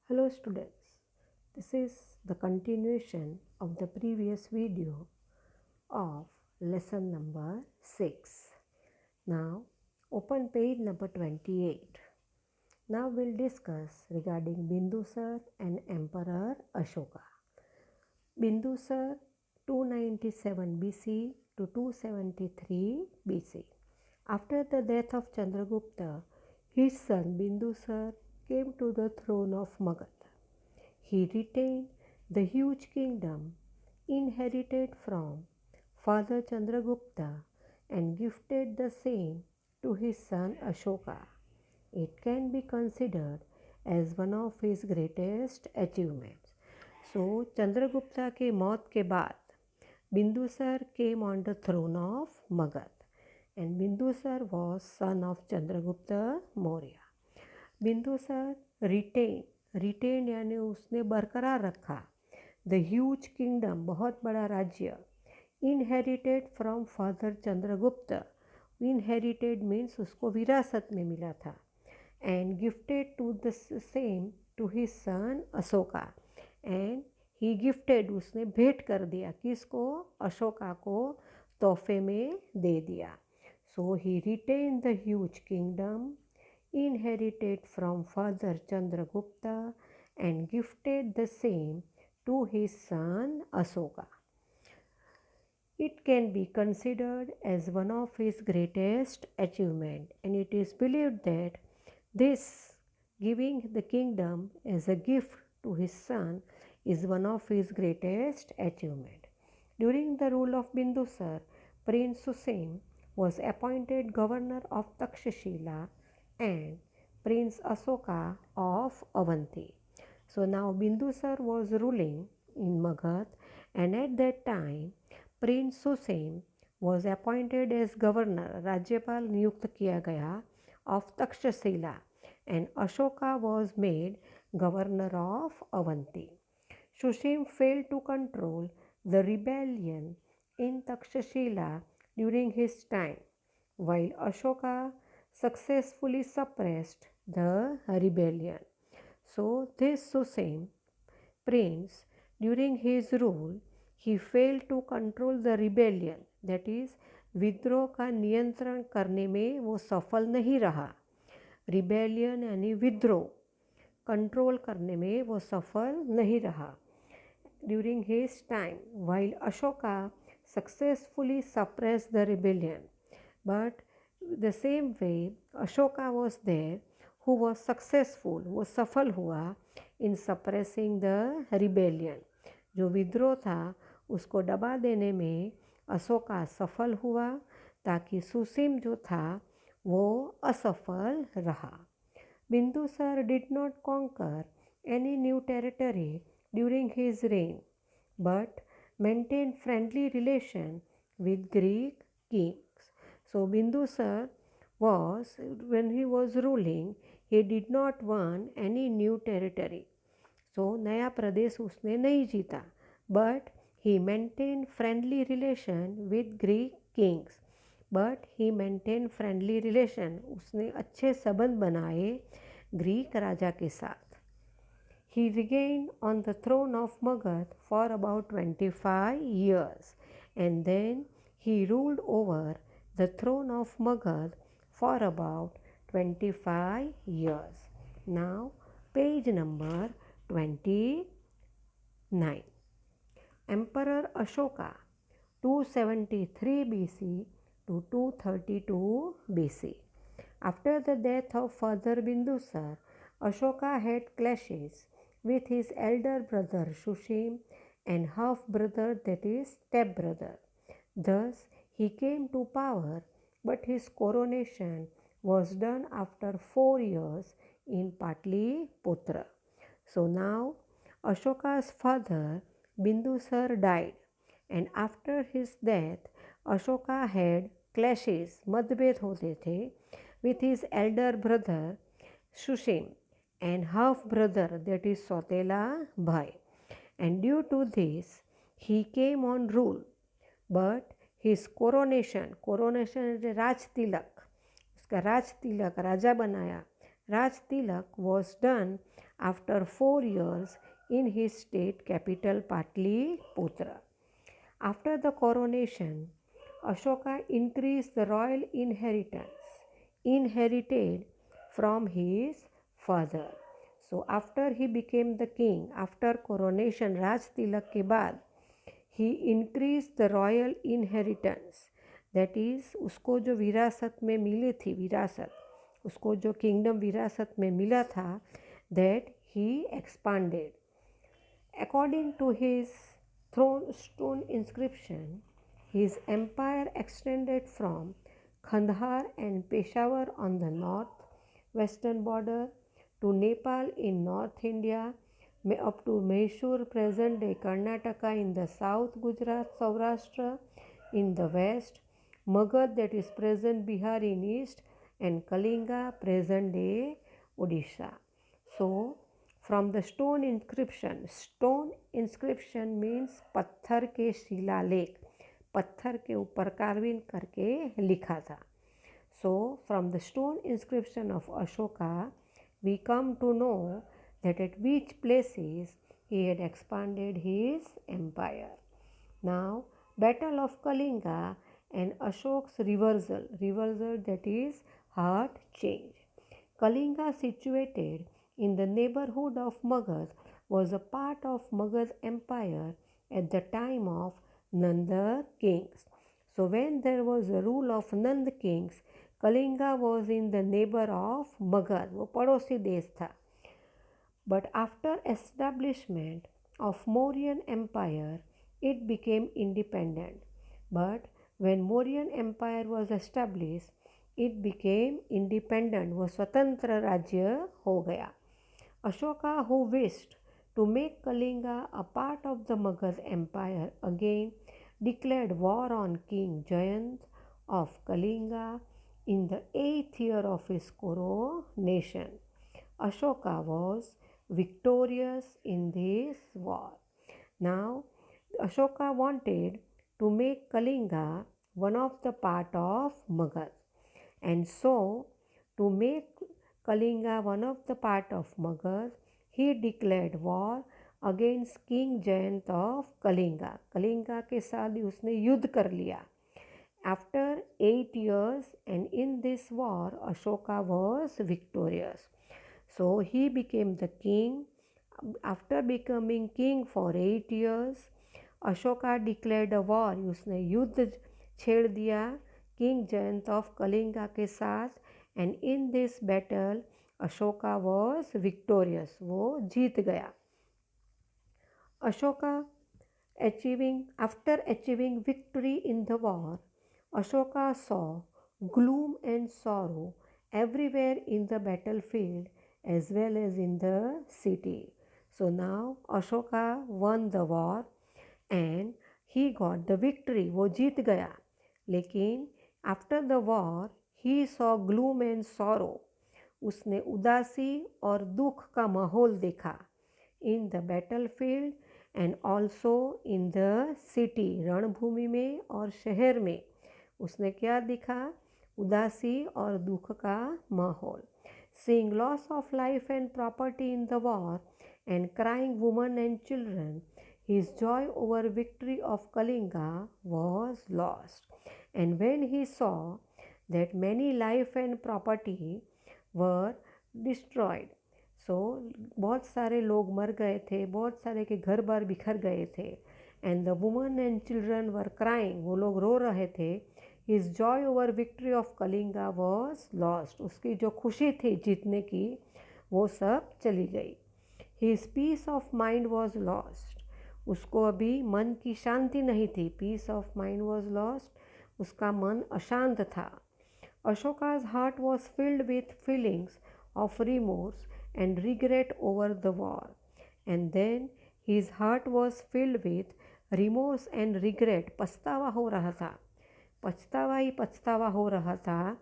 Hello students, this is the continuation of the previous video of lesson number 6. Now open page number 28. Now we'll discuss regarding Bindusar and Emperor Ashoka. Bindusar 297 BC to 273 BC. After the death of Chandragupta, his son Bindusar came to the throne of Magadha. He retained the huge kingdom inherited from father Chandragupta and gifted the same to his son Ashoka. It can be considered as one of his greatest achievements. So, Chandragupta के मौत के बाद Bindusar came on the throne of Magad, and Bindusar was son of Chandragupta Maurya. Bindusar retained यानी उसने बरकरार रखा the huge kingdom, बहुत बड़ा राज्य, inherited from father Chandragupta. Inherited means उसको विरासत में मिला था, and gifted to the same to his son Ashoka, and he gifted, उसने भेंट कर दिया किसको, अशोका को तोहफे में दे दिया. So he retained the huge kingdom inherited from father Chandragupta and gifted the same to his son Ashoka. It can be considered as one of his greatest achievements, and it is believed that this giving the kingdom as a gift to his son is one of his greatest achievements. During the rule of Bindusar, Prince Susen was appointed governor of Takshashila and Prince Ashoka of Avanti. So now Bindusar was ruling in Magad, and at that time Prince Susen was appointed as governor, राज्यपाल नियुक्त किया गया, of Takshashila, and Ashoka was made governor of Avanti. Susen failed to control the rebellion in Takshashila during his time, while Ashoka successfully suppressed the rebellion. So this Susen prince, during his rule, he failed to control the rebellion, that is विद्रोह का नियंत्रण करने में वो सफल नहीं रहा. Rebellion यानी विद्रोह कंट्रोल करने में वो सफल नहीं रहा. During his time, while Ashoka successfully suppressed the rebellion, but the same way Ashoka was there who was successful, वो सफल हुआ in suppressing the rebellion. जो विद्रोह था उसको दबा देने में अशोका सफल हुआ, ताकि सुसीम जो था वो असफल रहा. Bindusar did not conquer any new territory during his reign, but maintained friendly relation with Greek kings. So Bindusar was, when he was ruling, he did not won any new territory. So नया प्रदेश उसने नहीं जीता, but he maintained friendly relation with Greek kings. But he maintained friendly relation, उसने अच्छे संबंध बनाए Greek राजा के साथ. He remained on the throne of Magad for about 25 years, and then he ruled over the throne of Magad for about 25 years. Now page number 29. Emperor Ashoka 273 BC to 232 BC. After the death of father Bindusar, Ashoka had clashes with his elder brother Sushim and half-brother, that is step-brother. Thus he came to power, but his coronation was done after 4 years in Patliputra. So now Ashoka's father Bindusar died, and after his death Ashoka had clashes, मतभेद होते थे, with his elder brother Sushim and half brother, that is Sotela Bhai, and due to this he came on rule, but his coronation Raj Tilak, उसका राज तिलक राजा बनाया, Raj Tilak was done after 4 years in his state capital Patliputra. After the coronation, Ashoka increased the royal inheritance inherited from his father. So after he became the king, after coronation Raj Tilak के बाद he increased the royal inheritance, that is उसको जो विरासत में मिली थी, विरासत उसको जो किंगडम विरासत में मिला था, that he expanded. According to his throne stone inscription, his empire extended from Kandahar and Peshawar on the north western border to Nepal in North India, up to Mysore, present day Karnataka in the south, Gujarat, Saurashtra in the west, Magad, that is present Bihar in east, and Kalinga, present day Odisha. So, from the stone inscription means पत्थर के शिलालेख, पत्थर के ऊपर carving करके लिखा था. So, from the stone inscription of Ashoka, we come to know that at which places he had expanded his empire. Now, Battle of Kalinga and Ashok's reversal, that is heart change. Kalinga, situated in the neighborhood of Magad, was a part of Magad empire at the time of Nanda kings. So when there was a rule of Nanda kings, Kalinga was in the neighbor of Magad, वो पड़ोसी देश था. But after establishment of Mauryan Empire, it became independent. But when Mauryan Empire was established, it became independent, वो स्वतंत्र राज्य हो गया. Ashoka, who wished to make Kalinga a part of the Magad Empire again, declared war on King Jayant of Kalinga in the 8th year of his coronation. Ashoka was victorious in this war. Now, Ashoka wanted to make Kalinga one of the part of Magad, and so to make Kalinga one of the part of Magad, he declared war against King Jayant of Kalinga. Kalinga के साथ उसने युद्ध कर लिया. After 8 years, and in this war, Ashoka was victorious. So he became the king. After becoming king for 8 years, Ashoka declared a war. उसने युद्ध छेड़ दिया King Jayant of Kalinga के साथ, and in this battle Ashoka was victorious. वो जीत गया. After achieving victory in the war, Ashoka saw gloom and sorrow everywhere in the battlefield as well as in the city. So now Ashoka won the war and he got the victory. वो जीत गया. लेकिन after the war he saw gloom and sorrow. उसने उदासी और दुख का माहौल देखा in the battlefield and also in the city. रणभूमि में और शहर में उसने क्या दिखा? उदासी और दुख का माहौल. Seeing loss of life and property in the war and crying women and children, his joy over victory of Kalinga was lost. And when he saw that many life and property were destroyed, so बहुत सारे लोग मर गए थे, बहुत सारे के घर बार बिखर गए थे, and the women and children were crying, वो लोग रो रहे थे. His joy over victory of Kalinga was lost. उसकी जो खुशी थी जीतने की वो सब चली गई. His peace of mind was lost. उसको अभी मन की शांति नहीं थी. Peace of mind was lost. उसका मन अशांत था. Ashoka's heart was filled with feelings of remorse and regret over the war. And then his heart was filled with remorse and regret. पछतावा हो रहा था. पछतावा ही पछतावा हो रहा था.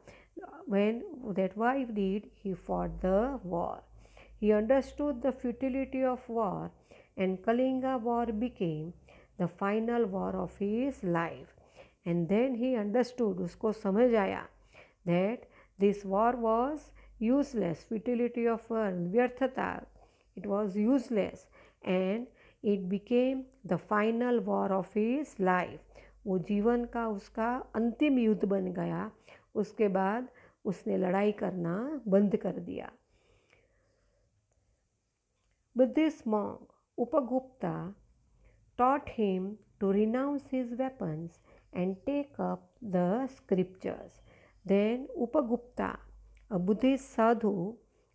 When that why did he fought the war? He understood the futility of war, and Kalinga war became the final war of his life. And then he understood, उसको समझ आया, that this war was useless, futility of war, व्यर्थता, It was useless and it became the final war of his life. वो जीवन का उसका अंतिम युद्ध बन गया. उसके बाद उसने लड़ाई करना बंद कर दिया. Buddhist monk Upagupta taught him to renounce his weapons and take up the scriptures. Then Upagupta, a Buddhist sadhu,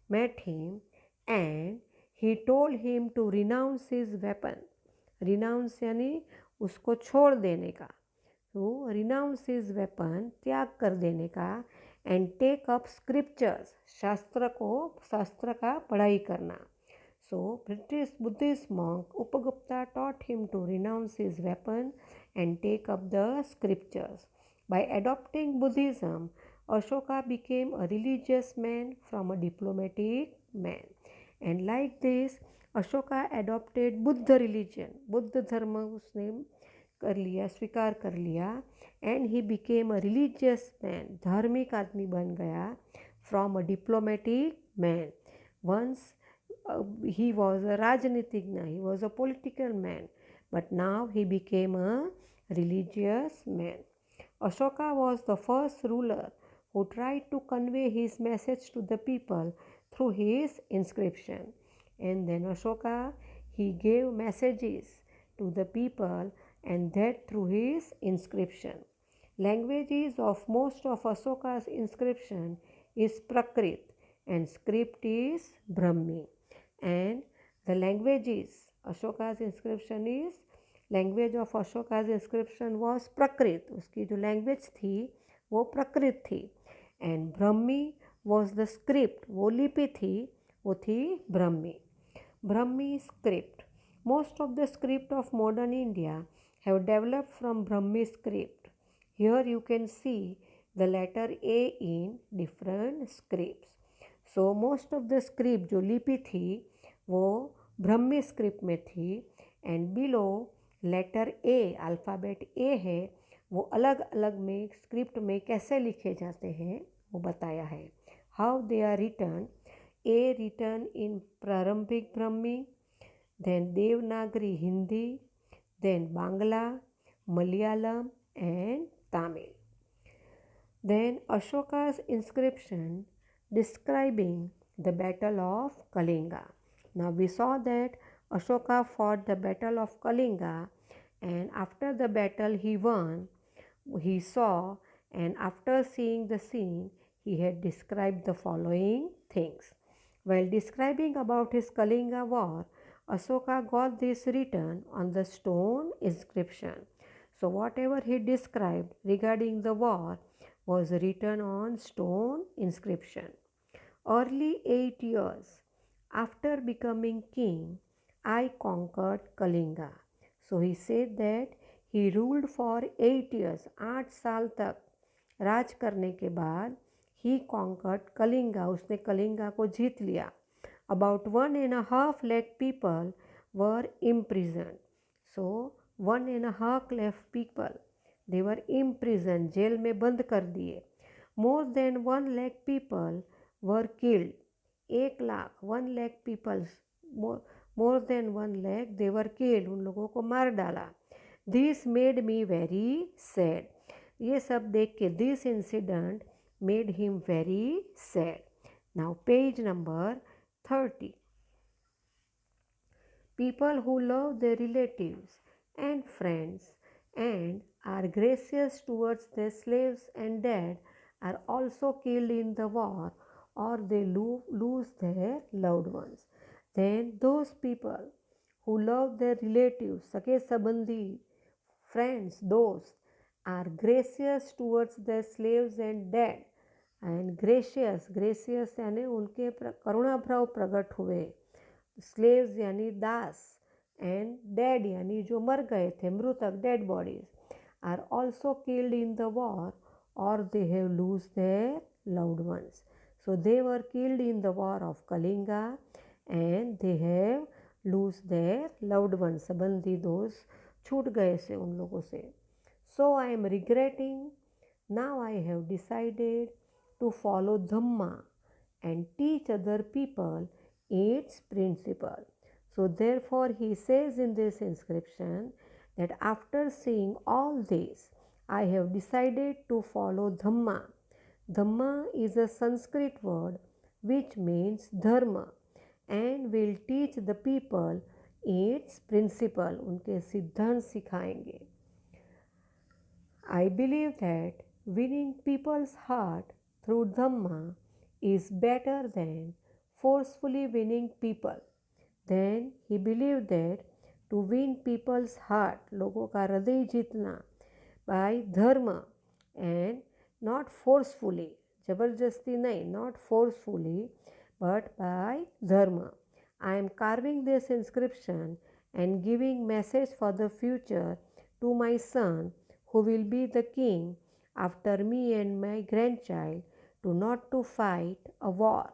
met him and he told him to renounce his weapon. Renounce यानी उसको छोड़ देने का. तो renounce his weapon, त्याग कर देने का, and take up scriptures, शास्त्र का पढ़ाई करना. So, British Buddhist monk Upagupta taught him to renounce his weapon and take up the scriptures. By adopting Buddhism, Ashoka became a religious man from a diplomatic man. And like this, Ashoka adopted Buddha religion. Buddha dharma उसने कर लिया, स्वीकार कर लिया. And he became a religious man. धार्मिक आदमी बन गया from a diplomatic man. Once he was a Rajnitigna, he was a political man, but now he became a religious man. Ashoka was the first ruler who tried to convey his message to the people through his inscription. And then Ashoka, he gave messages to the people and that through his inscription. Languages of most of Ashoka's inscription is Prakrit and script is Brahmi. And the languages, Ashoka's inscription is, language of Ashoka's inscription was Prakrit. उसकी जो language थी वो प्रकृत थी. And Brahmi was the script. वो लिपि थी, वो थी Brahmi. Brahmi script. Most of the script of modern India have developed from Brahmi script. Here you can see the letter A in different scripts. So most of the script जो लिपि थी वो ब्रह्मी script में थी. And below letter A, alphabet A है, वो अलग अलग में स्क्रिप्ट में कैसे लिखे जाते हैं वो बताया है. How they are return. A return in प्रारंभिक Brahmi, then Devanagari Hindi, then Bangla, Malayalam and Tamil. Then Ashoka's inscription describing the battle of Kalinga. Now we saw that Ashoka fought the battle of Kalinga, and after the battle he won. He saw, and after seeing the scene, he had described the following things. While describing about his Kalinga war, Ashoka got this written on the stone inscription. So whatever he described regarding the war was written on stone inscription. Early 8 years after becoming king, I conquered Kalinga. So he said that he ruled for 8 years, 8 साल तक राज करने के बाद he conquered Kalinga, उसने कलिंगा को जीत लिया. About 1.5 lakh people were imprisoned. So 1.5 lakh people, they were imprisoned, jail में बंद कर दिए. More than 1 lakh people were killed. 1 lakh, 1 lakh people, more than 1 lakh, they were killed. उन लोगों को मार डाला. This made me very sad. ये सब देख के this incident made him very sad. Now page number 30. People who love their relatives and friends and are gracious towards their slaves and dead are also killed in the war, or they lose their loved ones. Then those people who love their relatives, सगे संबंधी, friends, दोस्त, are gracious towards their slaves and dead. And gracious यानी उनके करुणा भाव प्रकट हुए. Slaves यानी दास, and dead यानी जो मर गए थे, मृतक, dead bodies, are also killed in the war, और they have lose their loved ones. So they were killed in the war of Kalinga and they have lose their loved ones. संबंधी दोस्त छूट गए से उन लोगों से. So I am regretting. Now I have decided to follow Dhamma and teach other people its principle. So, therefore, he says in this inscription that after seeing all this, I have decided to follow Dhamma. Dhamma is a Sanskrit word which means dharma and will teach the people its principle. उनके सिद्धांत सिखाएंगे. I believe that winning people's heart through Dhamma is better than forcefully winning people. Then he believed that to win people's heart, लोगों का हृदय जीतना, by dharma and not forcefully, जबरदस्ती नहीं, not forcefully, but by dharma. I am carving this inscription and giving message for the future to my son who will be the king after me and my grandchild to not to fight a war.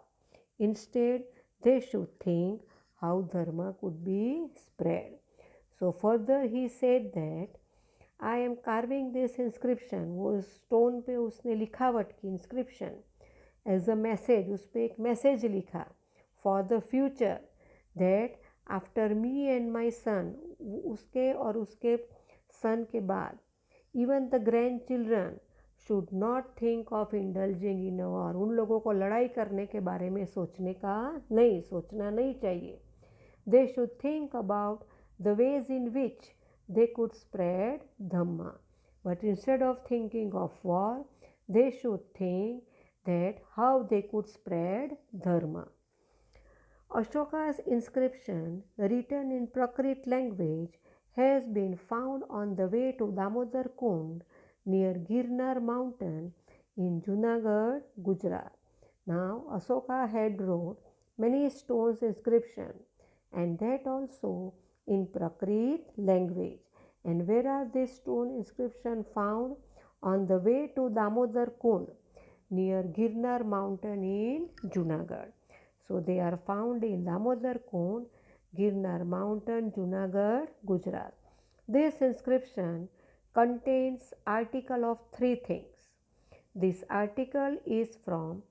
Instead, they should think how dharma could be spread. So further he said that I am carving this inscription, वो stone पे उसने लिखावट की inscription as a message, उस पर एक message लिखा for the future that after me and my son, उसके और उसके सन के बाद, even the grandchildren should not think of indulging in a war. उन लोगों को लड़ाई करने के बारे में सोचना नहीं चाहिए. They should think about the ways in which they could spread Dhamma. But instead of thinking of war, they should think that how they could spread Dharma. Ashoka's inscription, written in Prakrit language, has been found on the way to Damodar Kund near Girnar mountain in Junagadh, Gujarat. Now, Ashoka had wrote many stones inscription and that also in Prakrit language. And where are these stone inscription found? On the way to Damodar Kund near Girnar mountain in Junagadh. So they are found in Damodar Kund, Girnar mountain, Junagadh, Gujarat. This inscription contains article of three things. This article is from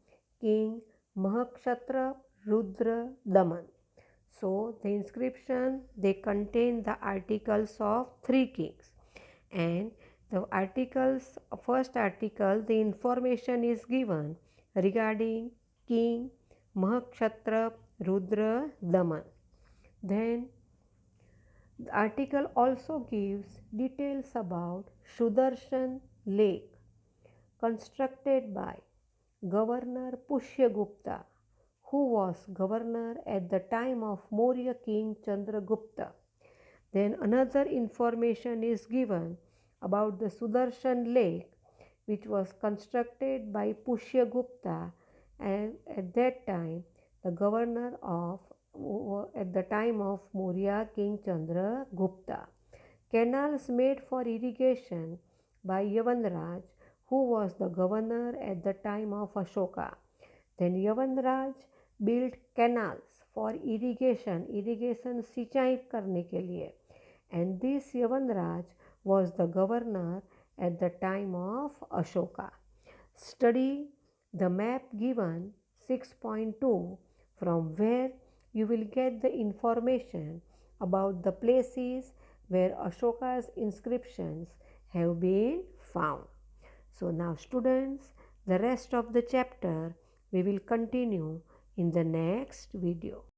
King Mahakshatra Rudra Daman. So the inscription, they contain the articles of three kings, and the articles, first article, the information is given regarding King Mahakshatra Rudra Daman. Then the article also gives details about Sudarshan Lake constructed by Governor Pushyagupta, who was governor at the time of Maurya king Chandragupta. Then another information is given about the Sudarshan Lake, which was constructed by Pushyagupta, and at that time the governor of at the time of Maurya king Chandragupta. Canals made for irrigation by Yavanraj, who was the governor at the time of Ashoka. Then Yavanraj built canals for irrigation सिंचाई करने के लिए, and this Yavanraj was the governor at the time of Ashoka. Study the map given 6.2 from where you will get the information about the places where Ashoka's inscriptions have been found. So now students, the rest of the chapter we will continue in the next video.